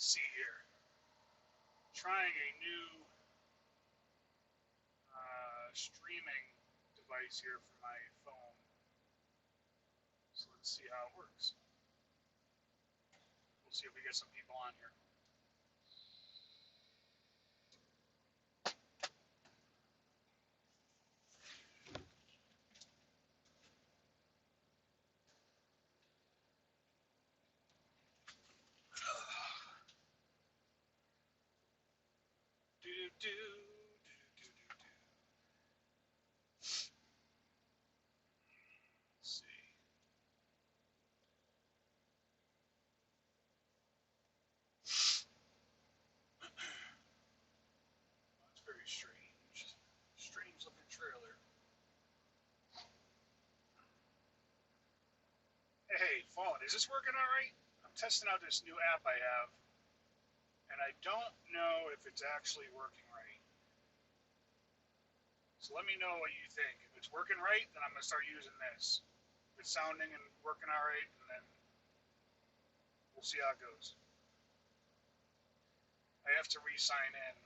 see here. Trying a new streaming device here for my phone. So let's see how it works. We'll see if we get some people on here. Do do do do do do. Let's see. That's very strange. Strange looking trailer. Hey, Fallen, is this working all right? I'm testing out this new app I have, and I don't know if it's actually working right. So let me know what you think. If it's working right, then I'm going to start using this. If it's sounding and working all right, and then we'll see how it goes. I have to re-sign in.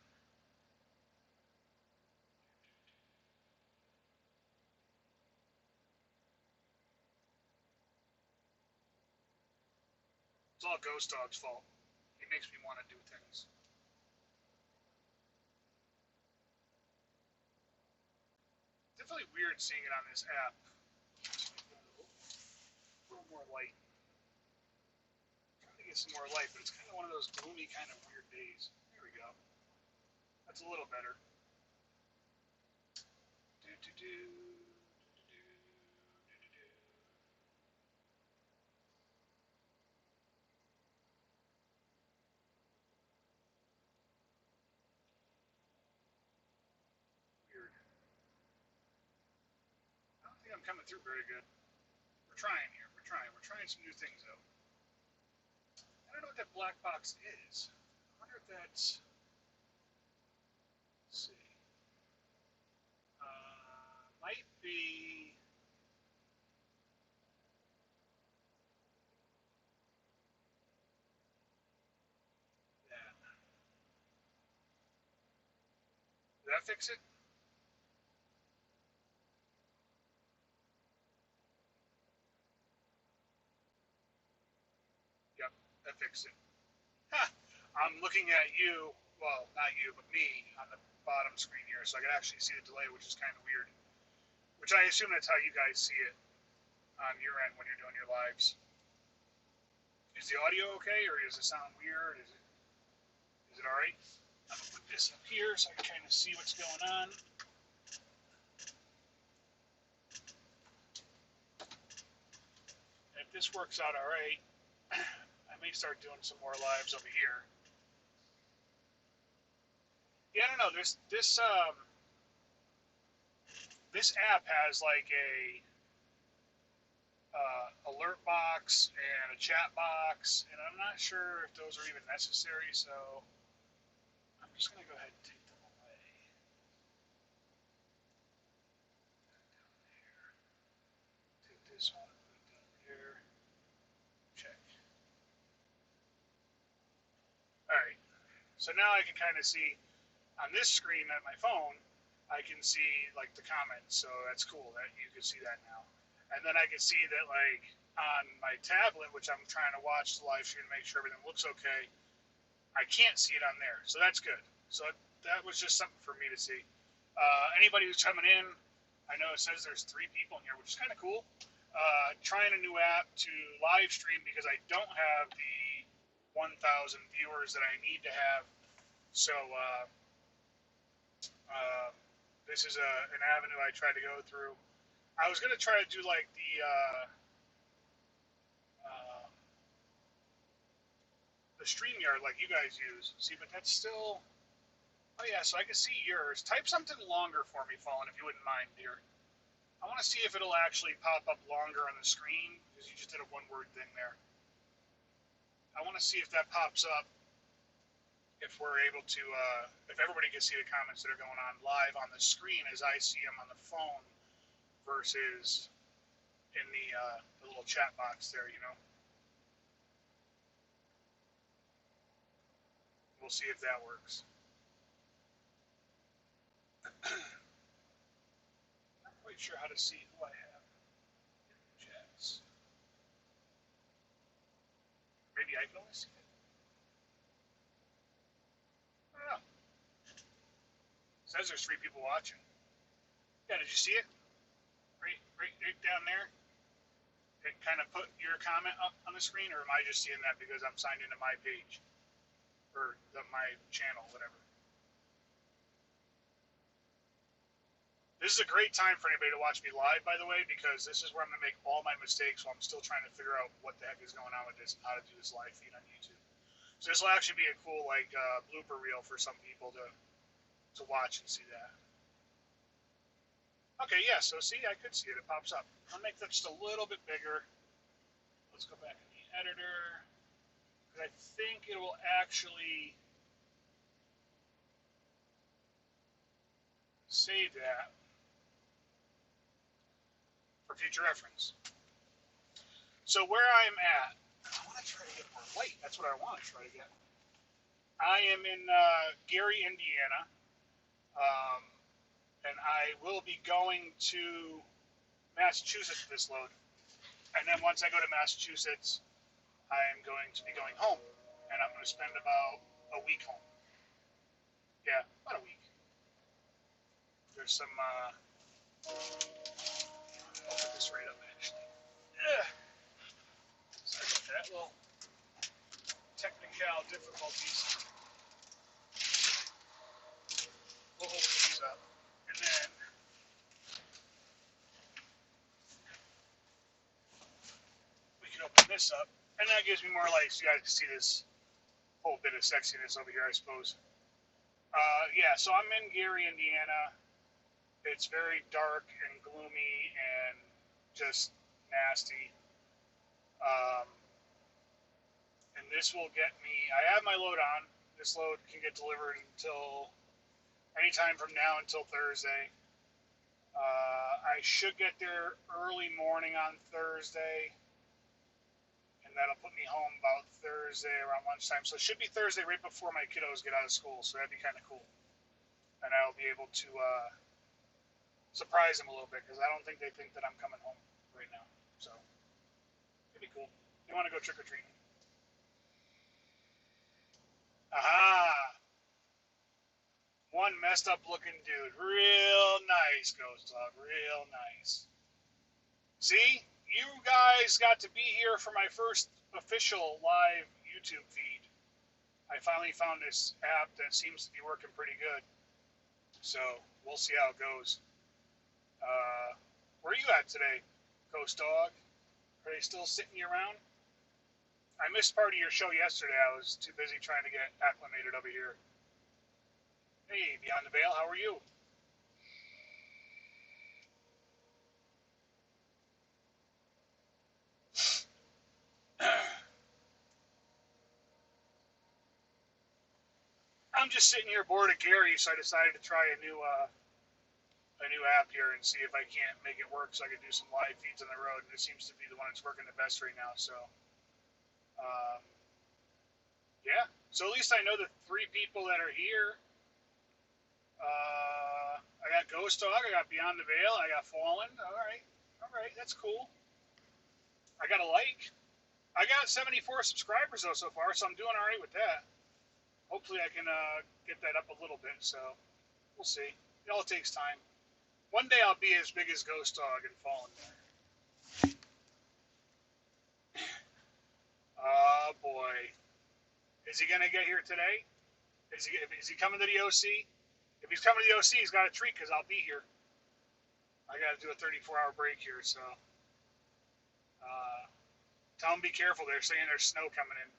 It's all Ghost Dog's fault. He makes me want to do things. Definitely weird seeing it on this app. A little more light. I'm trying to get some more light, but it's kind of one of those gloomy, kind of weird days. There we go. That's a little better. Do do do. Weird. I don't think I'm coming through very good. We're trying here. We're trying. We're trying some new things out. I don't know what that black box is. I wonder if that's. Let's see. Might be. That. Did that fix it? Yep, that fixed it. Ha! I'm looking at you. Well, not you, but me on the bottom screen here, so I can actually see the delay, which is kind of weird. Which I assume that's how you guys see it on your end when you're doing your lives. Is the audio okay, or does it sound weird? Is it all right? I'm gonna put this up here so I can kind of see what's going on. And if this works out all right, I may start doing some more lives over here. Yeah, I don't know. This app has like a alert box and a chat box, and I'm not sure if those are even necessary. So I'm just gonna go ahead and take them away. Take this one and put it down here. Check. All right. So now I can kind of see on this screen at my phone, I can see like the comments. So that's cool that you can see that now. And then I can see that like on my tablet, which I'm trying to watch the live stream to make sure everything looks okay, I can't see it on there. So that's good. So that was just something for me to see. Anybody who's coming in, I know it says there's 3 people in here, which is kind of cool. Trying a new app to live stream because I don't have the 1,000 viewers that I need to have. So this is an avenue I try to go through. I was going to try to do like the StreamYard like you guys use. See, but that's still. Oh yeah, so I can see yours. Type something longer for me, Fallen, if you wouldn't mind, dear. I want to see if it'll actually pop up longer on the screen because you just did a one-word thing there. I want to see if that pops up. If we're able to, if everybody can see the comments that are going on live on the screen as I see them on the phone versus in the little chat box there, you know. We'll see if that works. Not quite sure how to see who I have in the chats. Maybe I can only see it. I don't know. It says there's 3 people watching. Yeah, did you see it? Right down there. It kind of put your comment up on the screen, or am I just seeing that because I'm signed into my page or my channel, whatever? This is a great time for anybody to watch me live, by the way, because this is where I'm going to make all my mistakes while I'm still trying to figure out what the heck is going on with this and how to do this live feed on YouTube. So this will actually be a cool blooper reel for some people to watch and see that. Okay, yeah, so see, I could see it. It pops up. I'll make that just a little bit bigger. Let's go back in the editor. I think it will actually save that for future reference. So where I'm at, I want to try to get more light. That's what I want to try to get. I am in Gary, Indiana. And I will be going to Massachusetts this load. And then once I go to Massachusetts, I am going to be going home. And I'm going to spend about a week home. Yeah, about a week. There's some, I'll put this right up actually. Sorry about that, little technical difficulties. We'll open these up. And then we can open this up. And that gives me more light so you guys can see this whole bit of sexiness over here, I suppose. Yeah, so I'm in Gary, Indiana. It's very dark and gloomy and just nasty. And this will get me, I have my load on. This load can get delivered until anytime from now until Thursday. I should get there early morning on Thursday. And that'll put me home about Thursday around lunchtime. So it should be Thursday right before my kiddos get out of school. So that'd be kind of cool. And I'll be able to surprise them a little bit because I don't think they think that I'm coming home right now. So it'd be cool. You want to go trick-or-treating? Aha! One messed up looking dude. Real nice, Ghost Dog. Real nice. See? You guys got to be here for my first official live YouTube feed. I finally found this app that seems to be working pretty good. So we'll see how it goes. Where are you at today, Ghost Dog? Are they still sitting you around? I missed part of your show yesterday. I was too busy trying to get acclimated over here. Hey, Beyond the Veil, how are you? I'm just sitting here bored of Gary, so I decided to try a new app here and see if I can't make it work so I can do some live feeds on the road. And it seems to be the one that's working the best right now. So, yeah. So at least I know the 3 people that are here. I got Ghost Dog, I got Beyond the Veil, I got Fallen. All right, that's cool. I got a like. I got 74 subscribers though so far, so I'm doing all right with that. Hopefully I can get that up a little bit. So we'll see. It all takes time. One day I'll be as big as Ghost Dog and Fallen there. Oh boy. Is he gonna get here today? Is he coming to the OC? If he's coming to the OC, he's got a treat because I'll be here. I got to do a 34-hour break here, so tell him be careful. They're saying there's snow coming in.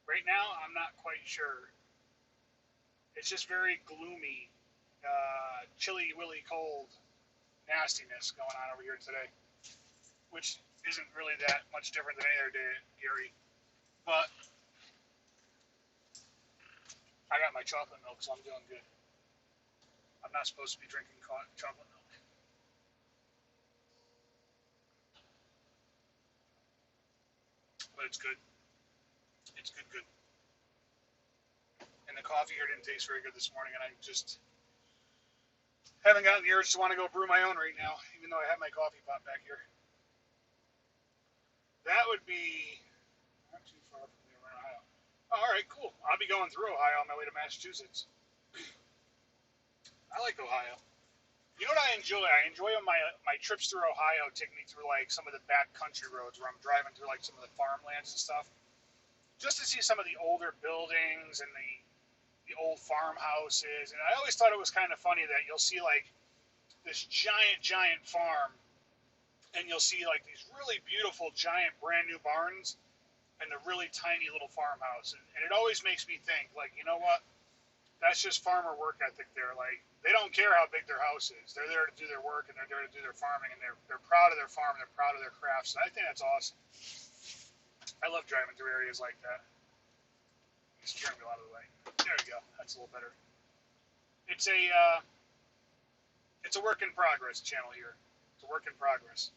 Right now, I'm not quite sure. It's just very gloomy, chilly, willy cold nastiness going on over here today, which isn't really that much different than any other day, Gary. But I got my chocolate milk, so I'm doing good. I'm not supposed to be drinking chocolate milk. But it's good. It's good. coffee here didn't taste very good this morning, and I just haven't gotten the urge to want to go brew my own right now, even though I have my coffee pot back here. That would be not too far from there, Ohio. Oh, all right, cool. I'll be going through Ohio on my way to Massachusetts. I like Ohio. You know what I enjoy? I enjoy my trips through Ohio take me through like some of the back country roads where I'm driving through like some of the farmlands and stuff, just to see some of the older buildings and the old farmhouses. And I always thought it was kind of funny that you'll see like this giant farm, and you'll see like these really beautiful giant brand new barns and the really tiny little farmhouse. And it always makes me think, like, you know what? That's just farmer work ethic there. Like, they don't care how big their house is. They're there to do their work, and they're there to do their farming, and they're proud of their farm, they're proud of their crafts. And I think that's awesome. I love driving through areas like that. Just steering wheel out of the way. There we go. That's a little better. It's a work in progress channel here. It's a work in progress.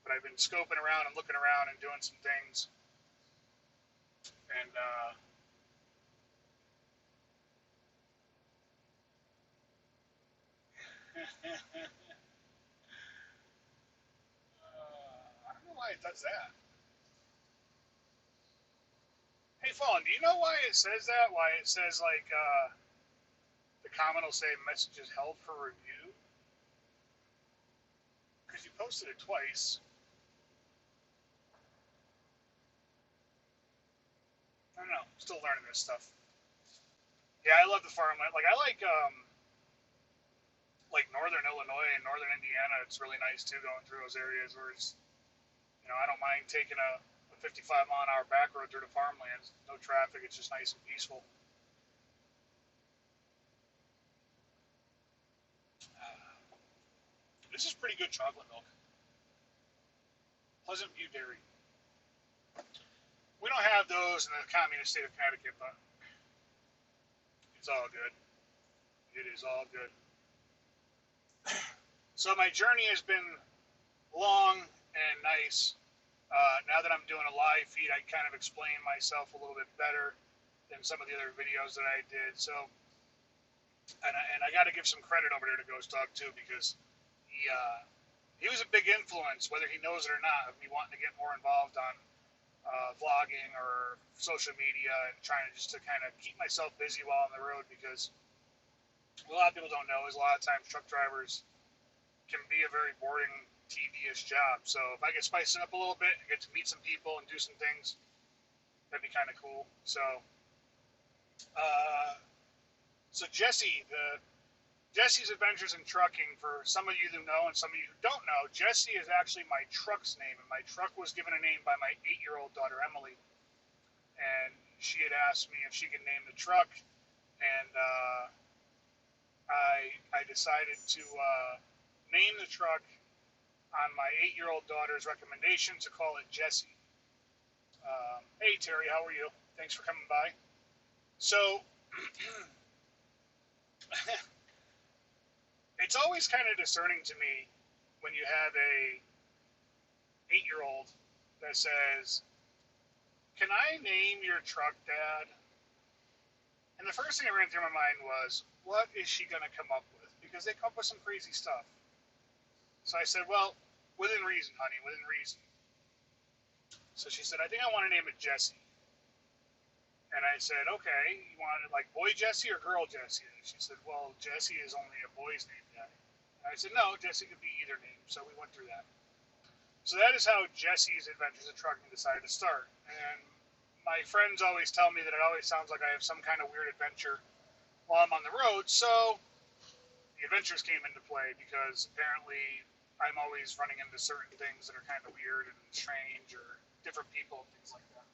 But I've been scoping around and looking around and doing some things. And I don't know why it does that. Hey, Fawn, do you know why it says that? Why it says, like, the comment will say messages held for review? Because you posted it twice. I don't know. Still learning this stuff. Yeah, I love the farmland. Like, I like northern Illinois and northern Indiana. It's really nice, too, going through those areas where it's, I don't mind taking a 55-mile-an-hour back road through the farmlands. No traffic. It's just nice and peaceful. This is pretty good chocolate milk. Pleasant View Dairy. We don't have those in the communist state of Connecticut, but it's all good. It is all good. So my journey has been long and nice. Now that I'm doing a live feed, I kind of explain myself a little bit better than some of the other videos that I did. So, and I got to give some credit over there to Ghost Dog too, because he was a big influence, whether he knows it or not, of me wanting to get more involved on vlogging or social media and trying to kind of keep myself busy while on the road, because a lot of people don't know is a lot of times truck drivers can be a very boring, tedious job. So if I could spice it up a little bit and get to meet some people and do some things, that'd be kind of cool. So, Jesse's Adventures in Trucking, for some of you who know and some of you who don't know, Jesse is actually my truck's name, and my truck was given a name by my 8-year-old daughter, Emily. And she had asked me if she could name the truck, and I decided to name the truck on my 8-year-old daughter's recommendation to call it Jessie. Hey, Terry, how are you? Thanks for coming by. So, it's always kind of discerning to me when you have a 8-year-old that says, "Can I name your truck, Dad?" And the first thing that ran through my mind was, what is she going to come up with? Because they come up with some crazy stuff. So I said, well, within reason, honey, within reason. So she said, I think I want to name it Jessie. And I said, okay, you want it like boy Jessie or girl Jessie? And she said, well, Jessie is only a boy's name, Daddy. And I said, no, Jessie could be either name. So we went through that. So that is how Jesse's Adventures in Trucking decided to start. And my friends always tell me that it always sounds like I have some kind of weird adventure while I'm on the road. So the adventures came into play because apparently I'm always running into certain things that are kind of weird and strange, or different people and things like that.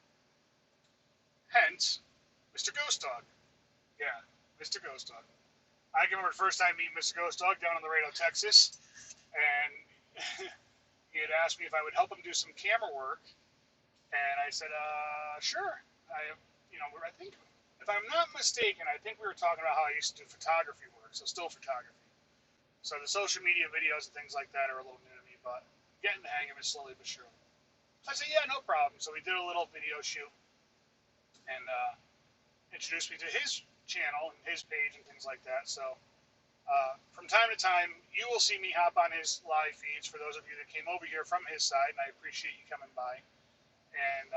Hence, Mr. Ghost Dog. Yeah, Mr. Ghost Dog. I can remember the first time meeting Mr. Ghost Dog down in Laredo, Texas, and he had asked me if I would help him do some camera work, and I said, sure. I think, if I'm not mistaken, I think we were talking about how I used to do photography work, so still photography. So the social media videos and things like that are a little new to me, but getting the hang of it slowly but surely. So I said, yeah, no problem. So we did a little video shoot, and introduced me to his channel and his page and things like that. So from time to time, you will see me hop on his live feeds for those of you that came over here from his side, and I appreciate you coming by. And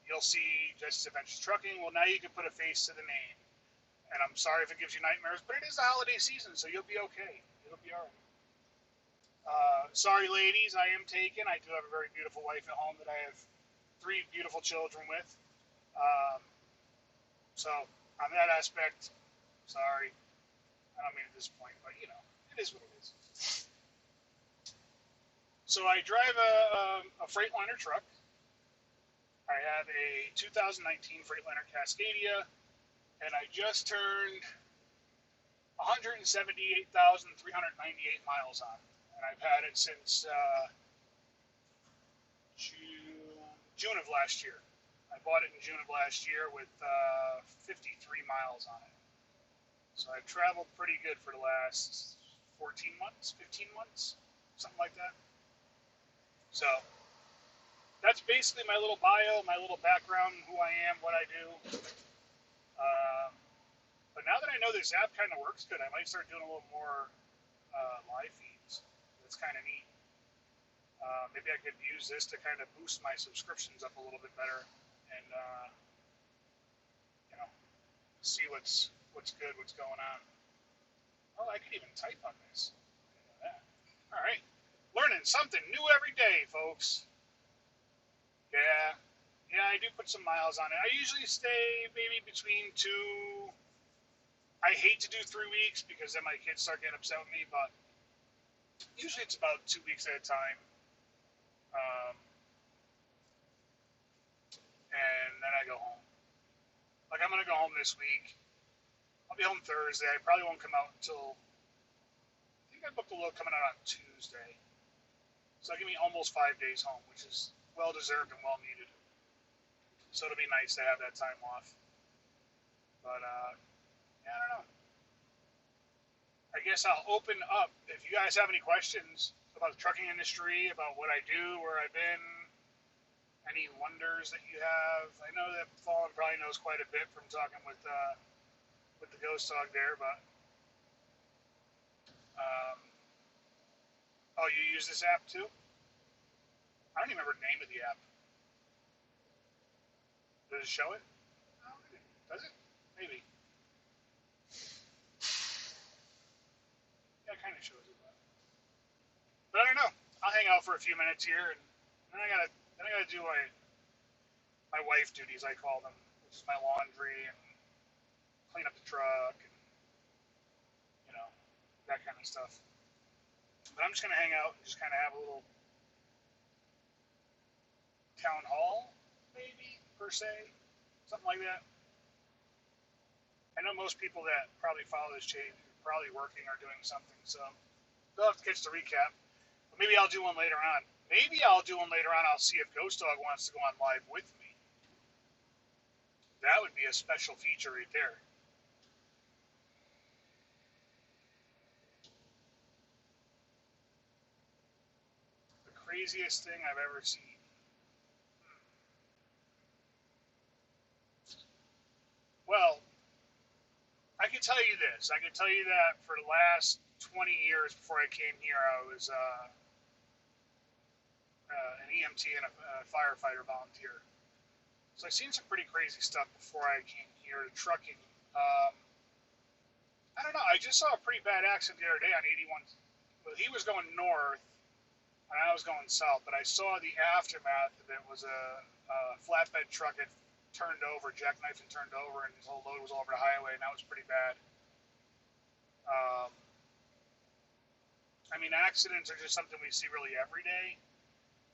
you'll see Jesse's Adventures Trucking. Well, now you can put a face to the name. And I'm sorry if it gives you nightmares, but it is the holiday season, so you'll be okay. It'll be all right. Sorry, ladies, I am taken. I do have a very beautiful wife at home that I have 3 beautiful children with. Um, so, on that aspect, sorry. I don't mean at this point, but you know, it is what it is. So I drive a Freightliner truck. I have a 2019 Freightliner Cascadia, and I just turned 178,398 miles on it. And I've had it since June of last year. I bought it in June of last year with 53 miles on it. So I've traveled pretty good for the last 14 months, 15 months, something like that. So that's basically my little bio, my little background, who I am, what I do. But now that I know this app kind of works good, I might start doing a little more live feeds. That's kind of neat. Maybe I could use this to kind of boost my subscriptions up a little bit better, and you know, see what's good, what's going on. Oh, I could even type on this. I didn't know that. All right, learning something new every day, folks. Yeah, I do put some miles on it. I usually stay maybe between 2. I hate to do 3 weeks because then my kids start getting upset with me, but usually it's about 2 weeks at a time. And then I go home. Like, I'm going to go home this week. I'll be home Thursday. I probably won't come out until, I think I booked a load coming out on Tuesday. So that'll give me almost 5 days home, which is well deserved and well needed. So it'll be nice to have that time off. But, yeah, I don't know. I guess I'll open up. If you guys have any questions about the trucking industry, about what I do, where I've been, any wonders that you have. I know that Fallen probably knows quite a bit from talking with the Ghost Dog there, but oh, you use this app too? I don't even remember the name of the app. Does it show it? Oh, maybe. Does it? Maybe. Yeah, it kind of shows it, but I don't know. I'll hang out for a few minutes here, and then I gotta do my wife duties, I call them, which is my laundry and clean up the truck and you know, that kind of stuff. But I'm just gonna hang out and just kind of have a little town hall, maybe per se, something like that. I know most people that probably follow this chain are probably working or doing something, so they'll have to catch the recap. But maybe I'll do one later on. I'll see if Ghost Dog wants to go on live with me. That would be a special feature right there. The craziest thing I've ever seen. Well, I can tell you this. I can tell you that for the last 20 years before I came here, I was an EMT and a firefighter volunteer. So I've seen some pretty crazy stuff before I came here to trucking. I don't know. I just saw a pretty bad accident the other day on 81. Well, he was going north, and I was going south, but I saw the aftermath of it was a flatbed truck had turned over, jackknifed and turned over, and his whole load was all over the highway, and that was pretty bad. Um, I mean, accidents are just something we see really every day.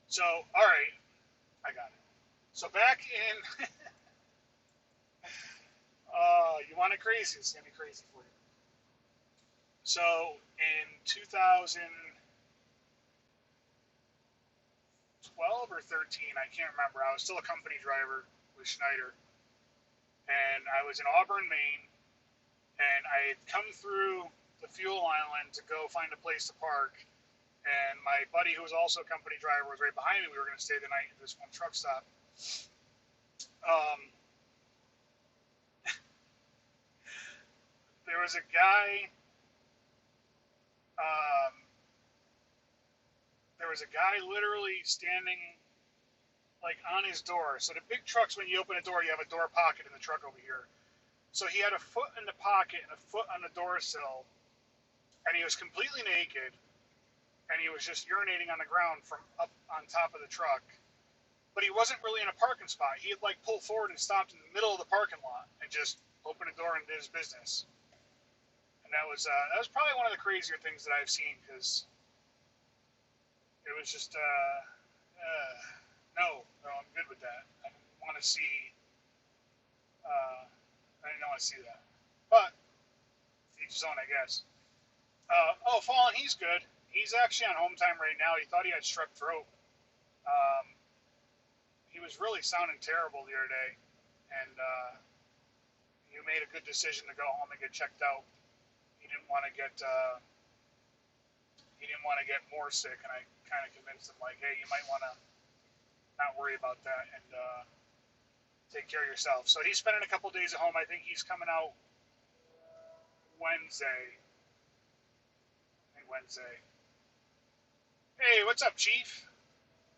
So, all right, I got it. So back in, you want it crazy? It's gonna be crazy for you. So in 2012 or 13, I can't remember. I was still a company driver with Schneider, and I was in Auburn, Maine, and I had come through the fuel island to go find a place to park. And my buddy, who was also a company driver, was right behind me. We were going to stay the night at this one truck stop. Um, there was a guy. Um, there was a guy literally standing like on his door. So the big trucks, when you open a door, you have a door pocket in the truck over here. So he had a foot in the pocket and a foot on the door sill, and he was completely naked, and he was just urinating on the ground from up on top of the truck. But he wasn't really in a parking spot. He had like pulled forward and stopped in the middle of the parking lot and just opened the door and did his business. And that was probably one of the crazier things that I've seen, because it was just no, I'm good with that. I didn't want to see I didn't want to see that. But each his own, I guess. Fallen, he's good. He's actually on home time right now. He thought he had strep throat. Um, he was really sounding terrible the other day, and you made a good decision to go home and get checked out. He didn't want to get more sick, and I kind of convinced him, like, hey, you might want to not worry about that and take care of yourself. So he's spending a couple days at home. I think he's coming out Wednesday. Hey, what's up, Chief?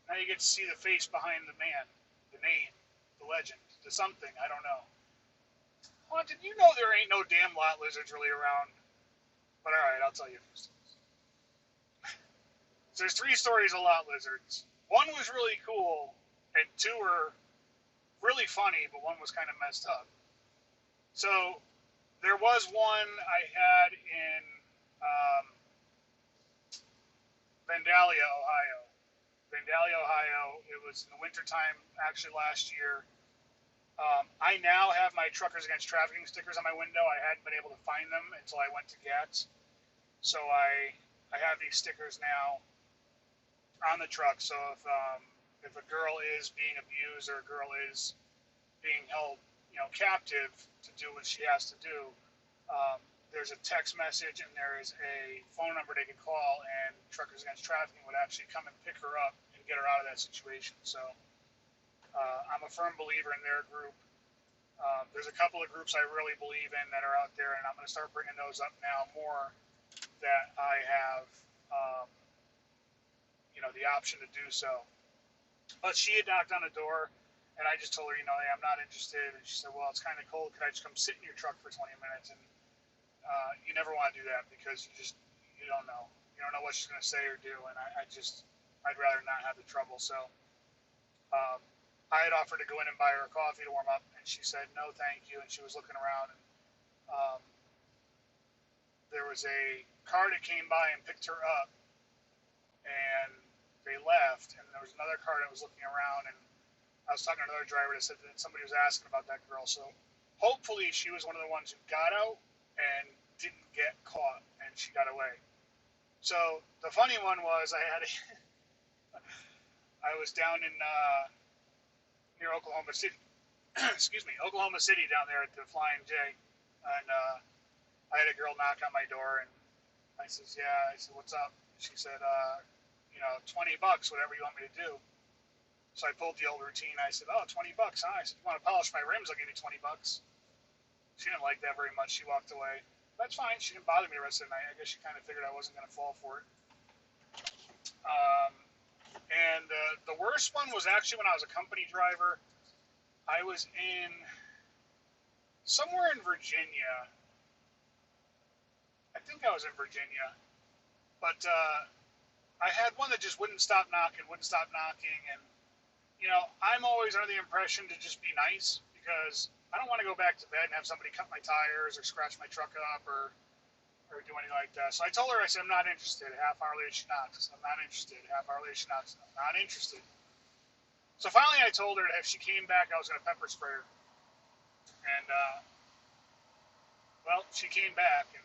Now you get to see the face behind the man, the name, the legend, the something. I don't know. Well, did you know there ain't no damn lot lizards really around? But all right, I'll tell you. So there's 3 stories of lot lizards. One was really cool, and 2 were really funny, but one was kind of messed up. So there was one I had in Vandalia, Ohio. It was in the wintertime, actually last year. I now have my Truckers Against Trafficking stickers on my window. I hadn't been able to find them until I went to GATS. So I have these stickers now on the truck. So if a girl is being abused or a girl is being held, captive to do what she has to do, there's a text message and there is a phone number they could call, and Truckers Against Trafficking would actually come and pick her up and get her out of that situation. So I'm a firm believer in their group. There's a couple of groups I really believe in that are out there, and I'm going to start bringing those up now more, that I have the option to do so. But she had knocked on the door, and I just told her, hey, I'm not interested. And she said, well, it's kind of cold. Could I just come sit in your truck for 20 minutes? And you never want to do that, because you don't know. You don't know what she's going to say or do, and I'd rather not have the trouble. So I had offered to go in and buy her a coffee to warm up, and she said, no, thank you. And she was looking around, and there was a car that came by and picked her up, and they left, and there was another car that was looking around, and I was talking to another driver that said that somebody was asking about that girl. So hopefully she was one of the ones who got out and didn't get caught, and she got away. So the funny one was, I was down in near Oklahoma City. Excuse me, Oklahoma City, down there at the Flying J, and I had a girl knock on my door, and I says, yeah. I said, what's up? She said, $20, whatever you want me to do. So I pulled the old routine. I said, oh, $20, huh? I said, you want to polish my rims? I'll give you $20. She didn't like that very much. She walked away. That's fine. She didn't bother me the rest of the night. I guess she kind of figured I wasn't going to fall for it. And the worst one was actually when I was a company driver. I was in somewhere in Virginia. I think I was in Virginia. But I had one that just wouldn't stop knocking. And, I'm always under the impression to just be nice, because I don't want to go back to bed and have somebody cut my tires or scratch my truck up or do anything like that. So I told her, I said, I'm not interested. Half hour later, she knocks. I'm not interested. Half hour later, she knocks. I'm not interested. So finally, I told her that if she came back, I was going to pepper spray her. And, well, she came back, and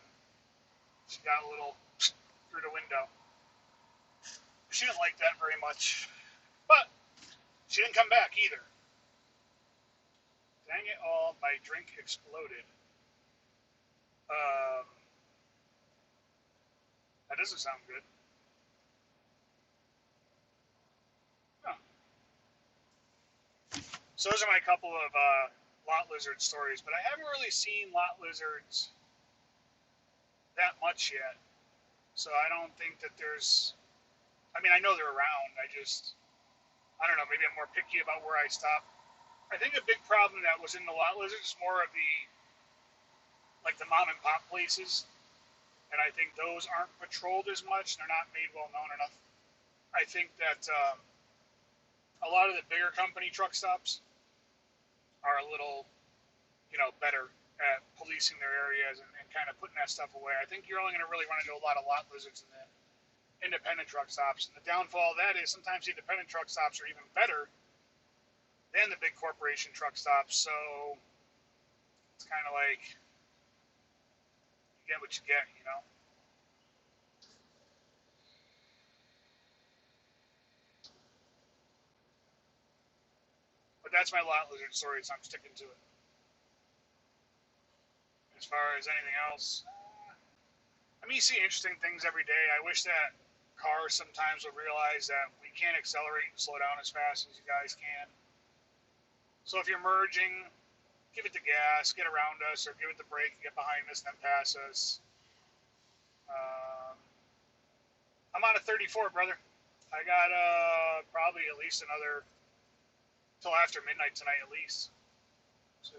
she got a little through the window. She didn't like that very much. But she didn't come back either. Dang it all, my drink exploded. That doesn't sound good. Huh. So those are my couple of lot lizard stories, but I haven't really seen lot lizards that much yet. So I don't think that there's. I mean, I know they're around. I don't know. Maybe I'm more picky about where I stop. I think a big problem that was in the lot lizards is more of the like the mom and pop places, and I think those aren't patrolled as much. They're not made well known enough. I think that a lot of the bigger company truck stops are a little, better at policing their areas and kind of putting that stuff away. I think you're only going to really run into a lot of lot lizards in the independent truck stops. And the downfall of that is sometimes the independent truck stops are even better than the big corporation truck stops. So it's kind of like you get what you get. But that's my lot lizard story, so I'm sticking to it. As far as anything else, I mean, you see interesting things every day. I wish that cars sometimes would realize that we can't accelerate and slow down as fast as you guys can. So if you're merging, give it the gas, get around us, or give it the brake, get behind us, then pass us. Um, I'm on a 34, brother. I got probably at least another till after midnight tonight, at least. So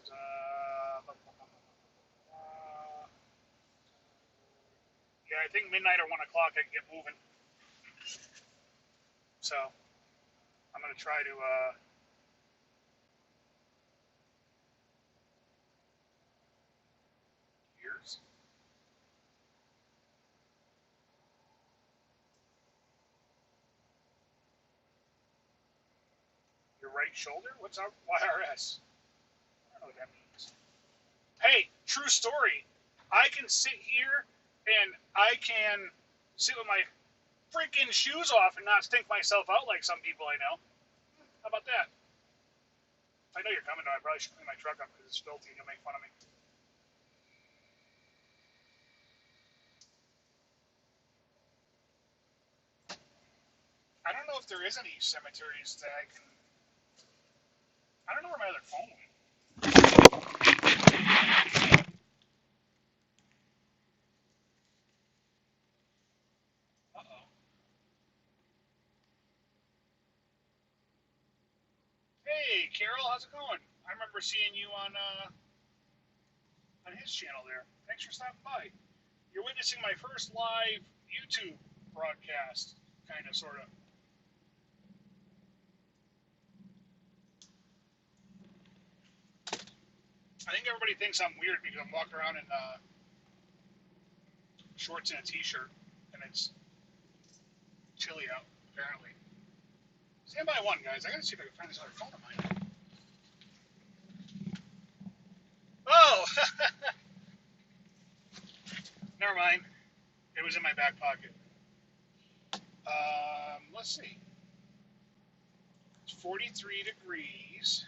yeah, I think midnight or 1 o'clock I can get moving. So I'm gonna try to. Years. Your right shoulder? What's our YRS? I don't know what that means. Hey, true story. I can sit here and I can sit with my freaking shoes off and not stink myself out like some people I know. How about that? I know you're coming though. I probably should clean my truck up because it's filthy and you'll make fun of me. I don't know if there is any cemeteries that I can. I don't know where my other phone went. Uh oh. Hey, Carol, how's it going? I remember seeing you on his channel there. Thanks for stopping by. You're witnessing my first live YouTube broadcast, kind of, sort of. I think everybody thinks I'm weird because I'm walking around in shorts and a t-shirt, and it's chilly out, apparently. Stand by one, guys. I gotta see if I can find this other phone of mine. Oh! Never mind. It was in my back pocket. Let's see. It's 43 degrees.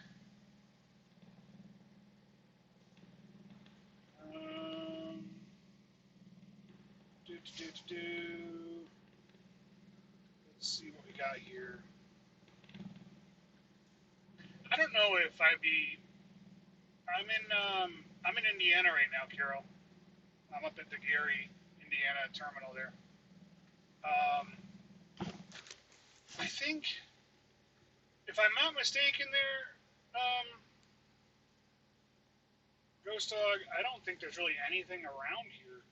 Um, do, do, do, do, do. Let's see what we got here. I don't know if I'd be. I'm in Indiana right now, Carol. I'm up at the Gary, Indiana terminal there. Um, I think, if I'm not mistaken, Ghost Dog. I don't think there's really anything around here.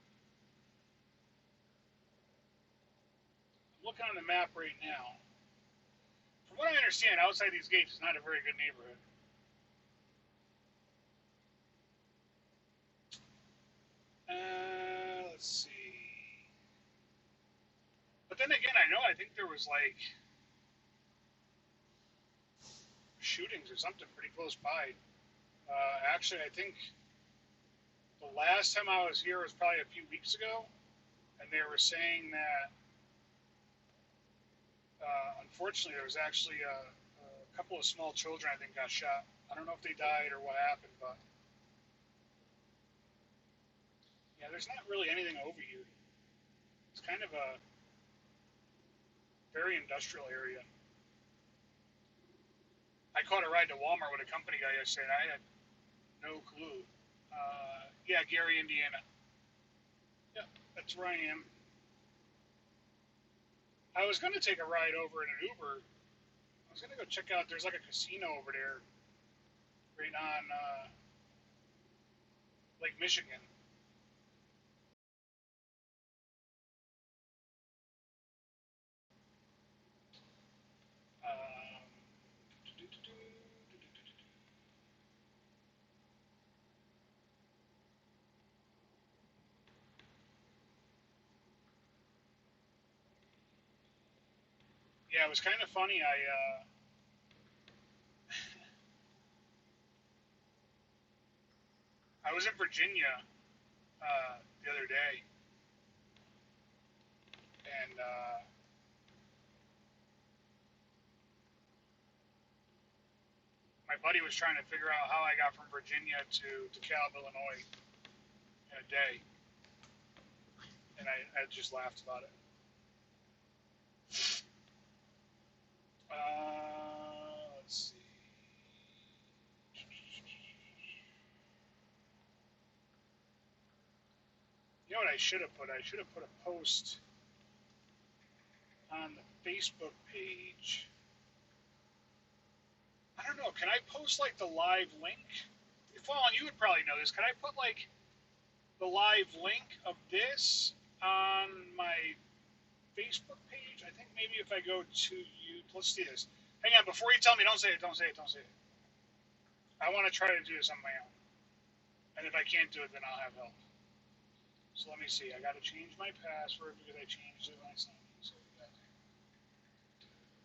I'm looking on the map right now. From what I understand, outside these gates is not a very good neighborhood. Let's see. But then again, I think there was like shootings or something pretty close by. Actually, I think the last time I was here was probably a few weeks ago, and they were saying that unfortunately there was actually a couple of small children I think got shot. I don't know if they died or what happened, but yeah, there's not really anything over here. It's kind of a very industrial area. I caught a ride to Walmart with a company guy yesterday, and I had no clue. Yeah, Gary, Indiana. Yeah, That's where I am. I was going to take a ride over in an Uber. I was going to go check out, there's like a casino over there right on Lake Michigan. Um, yeah, it was kind of funny. I was in Virginia the other day, and my buddy was trying to figure out how I got from Virginia to DeKalb, Illinois in a day, and I just laughed about it. Let's see. You know what I should have put? I should have put a post on the Facebook page. I don't know. Can I post like the live link? Fallon, you would probably know this. Can I put like the live link of this on my Facebook page? I think maybe if I go to you, let's do this. Hang on, before you tell me, don't say it, don't say it, don't say it. I want to try to do this on my own. And if I can't do it, then I'll have help. So let me see. I got to change my password because I changed it when I signed in. So we got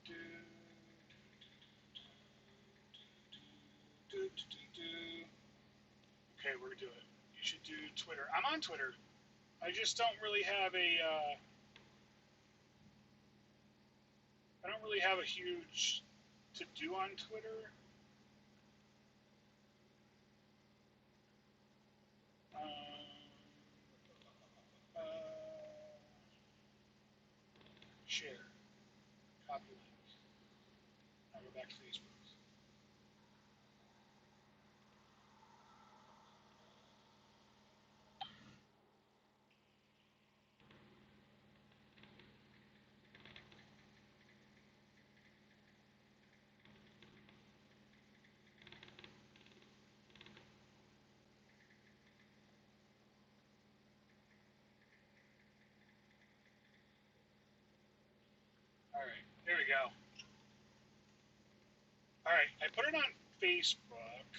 do, do, do, do, do. Okay, we're gonna do it. You should do Twitter. I'm on Twitter. I just don't really have a. I don't really have a huge to do on Twitter. Um, uh, Share. Copy link. I'll go back to Facebook. All right, there we go. All right, I put it on Facebook.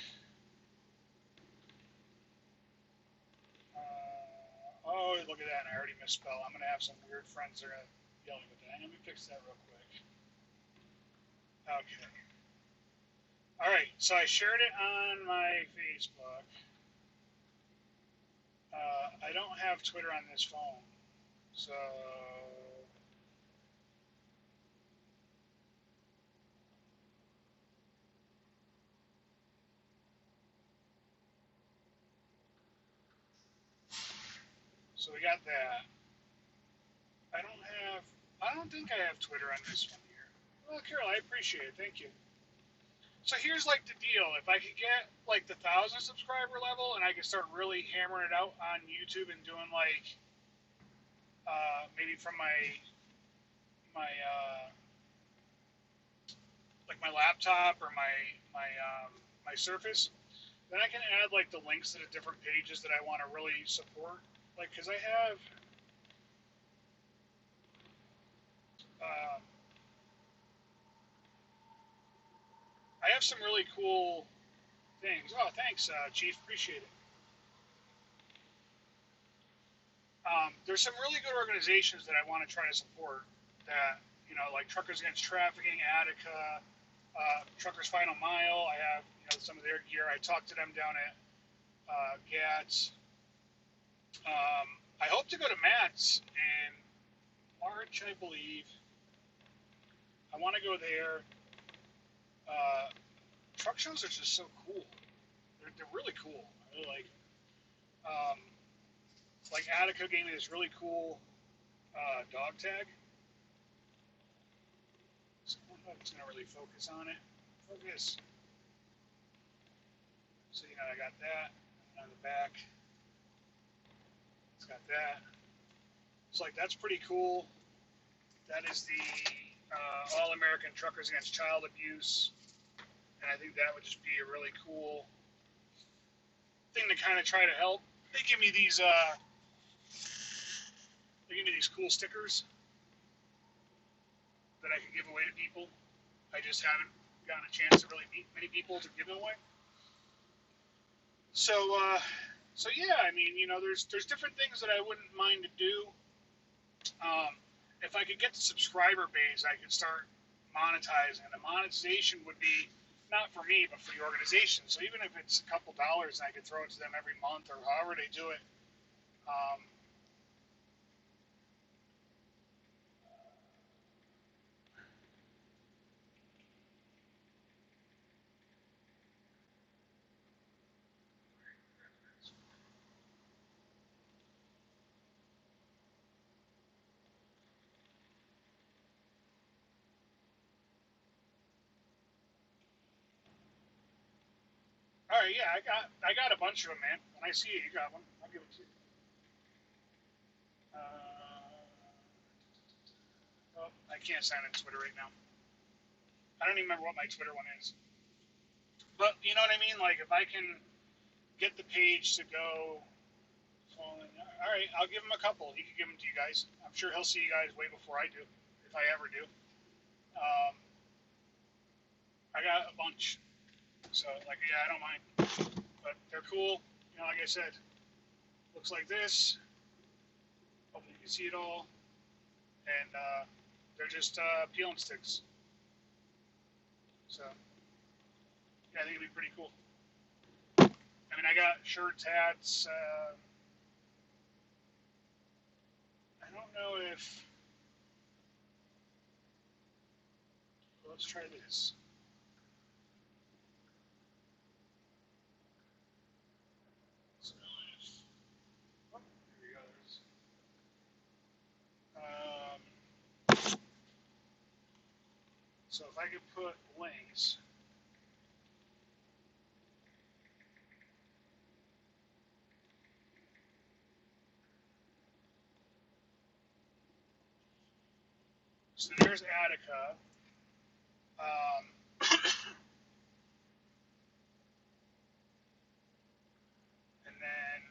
Oh, look at that! I already misspelled. I'm gonna have some weird friends that are gonna yell at that. Let me fix that real quick. Okay. All right, so I shared it on my Facebook. I don't have Twitter on this phone, so we got that. I don't have. I don't think I have Twitter on this one here. Well, Carol, I appreciate it. Thank you. So here's like the deal. If I could get like the 1,000 subscriber level, and I could start really hammering it out on YouTube and doing like maybe from my like my laptop or my Surface, then I can add like the links to the different pages that I want to really support. Like, cause uh, I have some really cool things. Oh, thanks, Chief. Appreciate it. There's some really good organizations that I want to try to support. That like Truckers Against Trafficking, Attica, Truckers Final Mile. I have some of their gear. I talked to them down at GATS. I hope to go to Matt's in March, I believe. I want to go there. Uh, truck shows are just so cool. They're really cool. I really like them. Like Attica gave me this really cool dog tag. So I don't know if it's going to really focus on it. Focus. So, I got that on the back. It's got that. So like that's pretty cool. That is the All American Truckers Against Child Abuse, and I think that would just be a really cool thing to kind of try to help. They give me these cool stickers that I can give away to people. I just haven't gotten a chance to really meet many people to give them away. So yeah, I mean, there's different things that I wouldn't mind to do. If I could get the subscriber base, I could start monetizing. And the monetization would be not for me, but for the organization. So even if it's a couple dollars, and I could throw it to them every month or however they do it. All right, yeah, I got a bunch of them, man. When I see it, you got one. I'll give it to you. Oh, I can't sign in Twitter right now. I don't even remember what my Twitter one is. But you know what I mean? Like if I can get the page to go, all right, I'll give him a couple. He can give them to you guys. I'm sure he'll see you guys way before I do, if I ever do. I got a bunch. So like, yeah, I don't mind. But they're cool. Like I said, looks like this. Hopefully you can see it all. And they're just peeling sticks. So yeah, I think it'd be pretty cool. I mean, I got shirts, hats. I don't know if. Let's try this. Oh, here we go. So if I could put links. So there's Attica. And then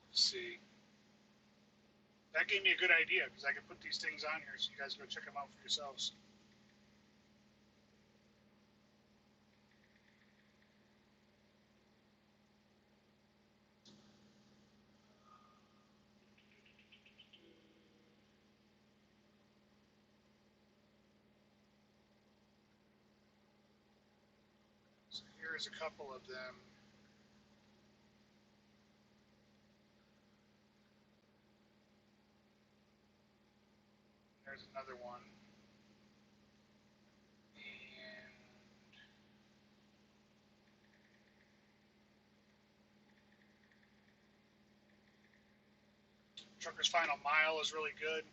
let's see. That gave me a good idea because I could put these things on here so you guys go check them out for yourselves. So here's a couple of them. There's another one. And Trucker's Final Mile is really good.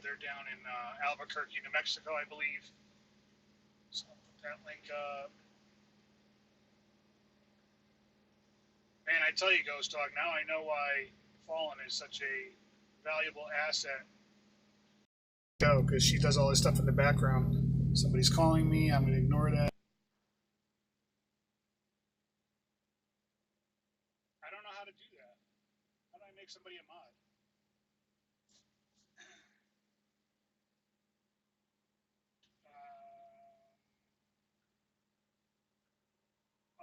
They're down in Albuquerque, New Mexico, I believe. So I'll put that link up. Man, I tell you, Ghost Dog, now I know why Fallen is such a valuable asset. Go, because she does all this stuff in the background. Somebody's calling me. I'm going to ignore that. I don't know how to do that. How do I make somebody a mod?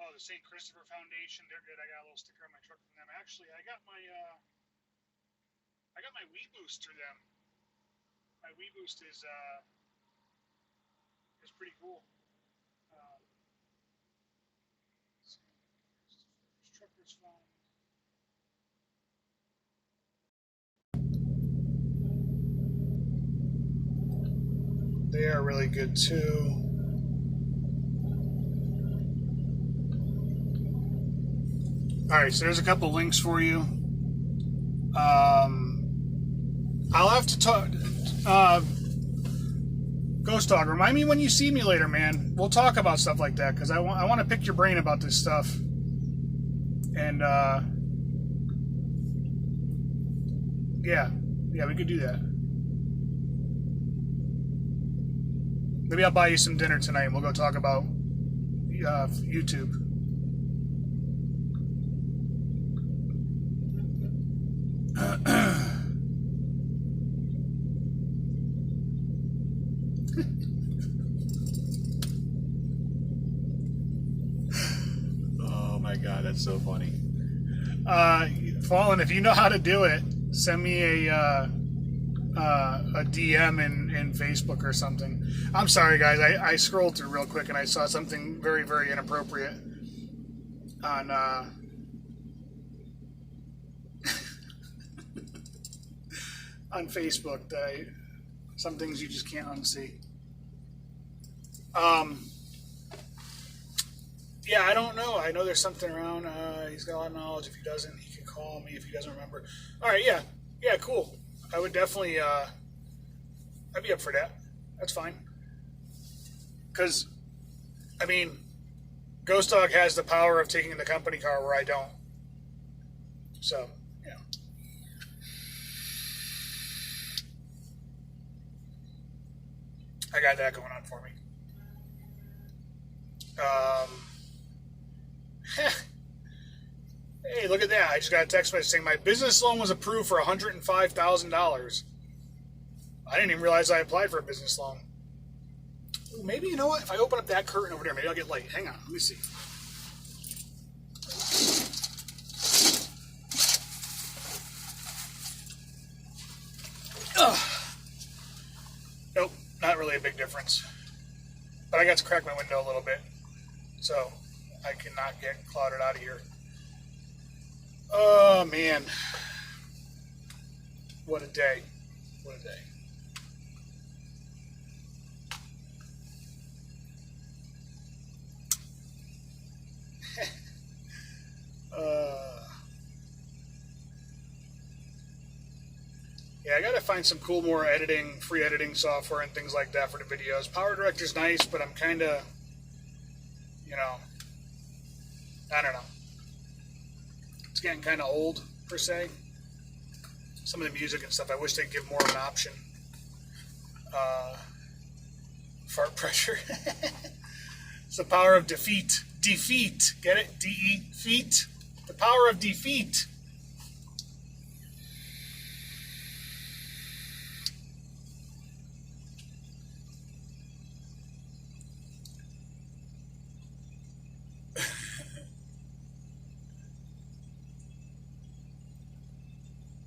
Oh, the St. Christopher Foundation. They're good. I got a little sticker on my truck from them. Actually, I got my WeBoost through them. My WeBoost is pretty cool. Truckers Fund. They are really good too. All right, so there's a couple links for you. I'll have to talk. Ghost Dog, remind me when you see me later, man. We'll talk about stuff like that, because I want to pick your brain about this stuff. And, yeah, we could do that. Maybe I'll buy you some dinner tonight, and we'll go talk about YouTube. Oh my God, that's so funny. Fallen, if you know how to do it, send me a DM in Facebook or something. I'm sorry, guys. I scrolled through real quick and I saw something very, very inappropriate on on Facebook. Some things you just can't unsee. Yeah, I don't know. I know there's something around. He's got a lot of knowledge. If he doesn't, he can call me if he doesn't remember. All right, yeah, cool. I would definitely, I'd be up for that. That's fine. Because, I mean, Ghost Dog has the power of taking the company car where I don't. So, yeah. I got that going on for me. Hey, look at that. I just got a text message saying my business loan was approved for $105,000. I didn't even realize I applied for a business loan. Ooh, maybe, you know what? If I open up that curtain over there, maybe I'll get light. Hang on. Let me see. Nope, not really a big difference. But I got to crack my window a little bit, so I cannot get clouded out of here. Oh, man. What a day. What a day. Yeah, I gotta find some cool, more free editing software and things like that for the videos. PowerDirector's nice, but I'm kinda, I don't know. It's getting kind of old, per se. Some of the music and stuff, I wish they'd give more of an option. Fart pressure. It's the power of defeat. Defeat. Get it? D-E-feet. The power of defeat.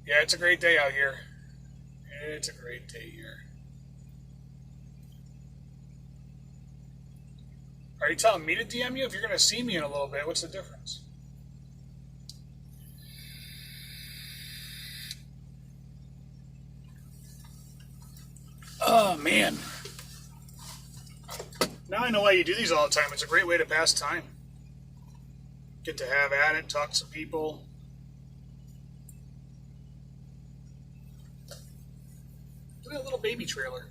Yeah, it's a great day out here. It's a great day here. Are you telling me to DM you? If you're going to see me in a little bit, what's the difference? Oh, man. Now I know why you do these all the time. It's a great way to pass time. Get to have at it, talk to some people. Look at that little baby trailer.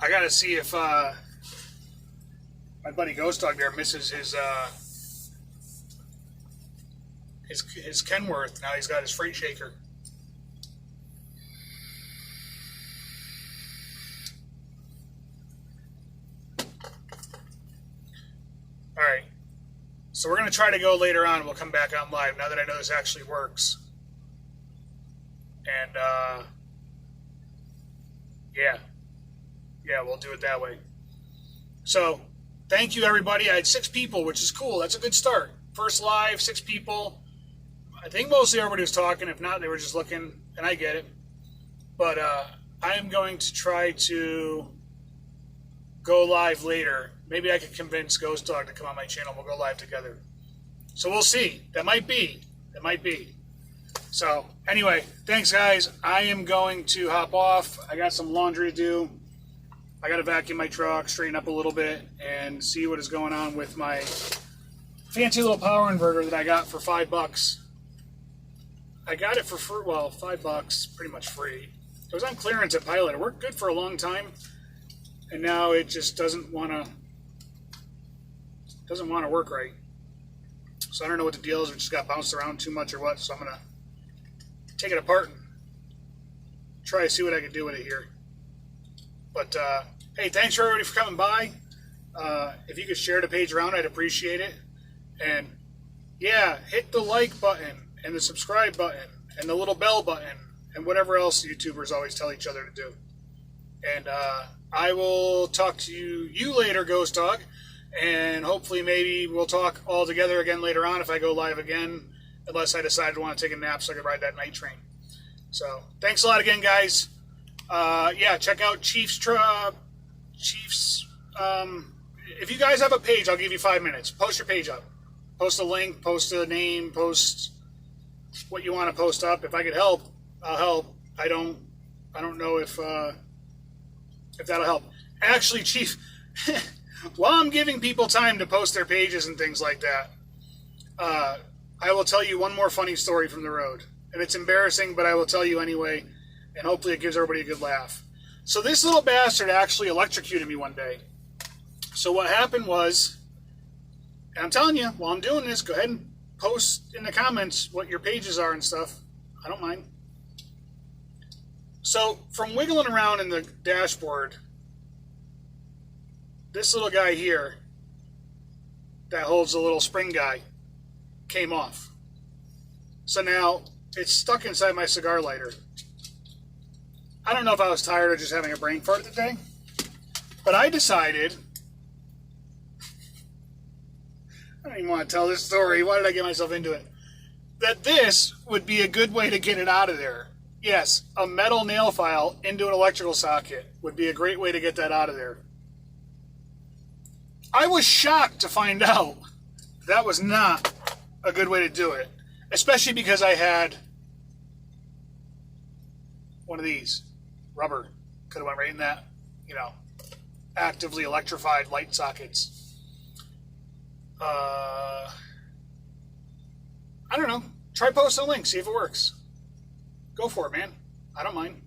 I gotta see if my buddy Ghost Dog there misses his Kenworth. Now he's got his freight shaker. All right. So we're going to try to go later on. We'll come back on live now that I know this actually works. And, yeah, we'll do it that way. So, thank you, everybody. I had 6 people, which is cool. That's a good start. First live, 6 people. I think mostly everybody was talking. If not, they were just looking, and I get it. But I am going to try to go live later. Maybe I could convince Ghost Dog to come on my channel. We'll go live together. So we'll see. That might be. So anyway, thanks, guys. I am going to hop off. I got some laundry to do. I got to vacuum my truck, straighten up a little bit, and see what is going on with my fancy little power inverter that I got for $5. I got it for free, well, $5, pretty much free. It was on clearance at Pilot. It worked good for a long time, and now it just doesn't want to work right. So I don't know what the deal is. It just got bounced around too much or what. So I'm gonna take it apart and try to see what I can do with it here. But hey, thanks for everybody for coming by. If you could share the page around, I'd appreciate it. And yeah, hit the like button and the subscribe button and the little bell button and whatever else YouTubers always tell each other to do. And I will talk to you later, Ghost Dog. And hopefully maybe we'll talk all together again later on if I go live again, unless I decide to want to take a nap so I can ride that night train. So thanks a lot again, guys. Yeah, check out Chiefs. If you guys have a page, I'll give you 5 minutes. Post your page up. Post a link, post a name, post what you want to post up. If I could help, I'll help. I don't know if that'll help. Actually, Chief, while I'm giving people time to post their pages and things like that, I will tell you one more funny story from the road. And it's embarrassing, but I will tell you anyway, and hopefully it gives everybody a good laugh. So this little bastard actually electrocuted me one day. So what happened was, and I'm telling you, while I'm doing this, go ahead and post in the comments what your pages are and stuff. I don't mind. So from wiggling around in the dashboard, this little guy here that holds the little spring guy came off. So now it's stuck inside my cigar lighter. I don't know if I was tired of just having a brain fart today, but I decided, I don't even want to tell this story. Why did I get myself into it? That this would be a good way to get it out of there. Yes, a metal nail file into an electrical socket would be a great way to get that out of there. I was shocked to find out that was not a good way to do it, especially because I had one of these rubber. Could have went right in that, actively electrified light sockets. I don't know. Try posting a link, see if it works. Go for it, man. I don't mind.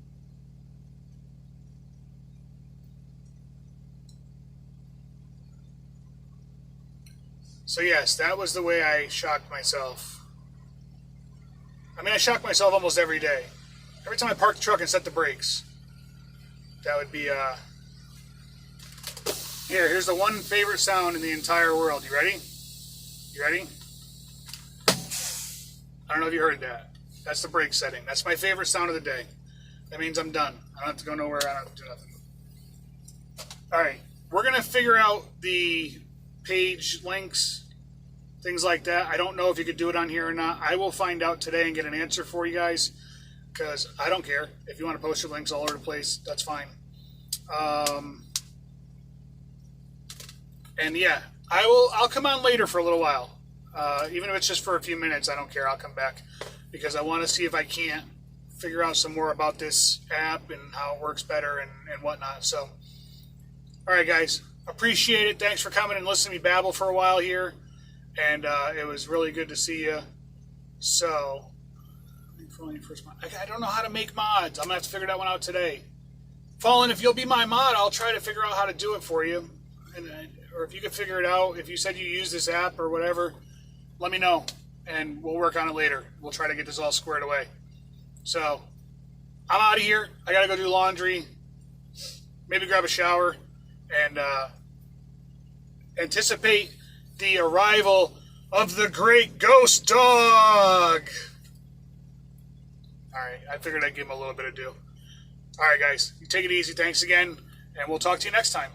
So yes, that was the way I shocked myself. I mean, I shock myself almost every day. Every time I park the truck and set the brakes. That would be, here's the one favorite sound in the entire world. You ready? You ready? I don't know if you heard that. That's the brake setting. That's my favorite sound of the day. That means I'm done. I don't have to go nowhere. I don't have to do nothing. All right. We're going to figure out the page links, things like that. I don't know if you could do it on here or not. I will find out today and get an answer for you guys, because I don't care. If you want to post your links all over the place, that's fine. And yeah, I'll come on later for a little while. Even if it's just for a few minutes, I don't care. I'll come back because I want to see if I can't figure out some more about this app and how it works better and whatnot. So, all right, guys, appreciate it. Thanks for coming and listening to me babble for a while here. And it was really good to see you. So, I don't know how to make mods. I'm going to have to figure that one out today. Fallen, if you'll be my mod, I'll try to figure out how to do it for you. Or if you could figure it out, if you said you use this app or whatever, let me know. And we'll work on it later. We'll try to get this all squared away. So, I'm out of here. I got to go do laundry. Maybe grab a shower. And anticipate the arrival of the great Ghost Dog. All right, I figured I'd give him a little bit of due. All right, guys, you take it easy. Thanks again, and we'll talk to you next time.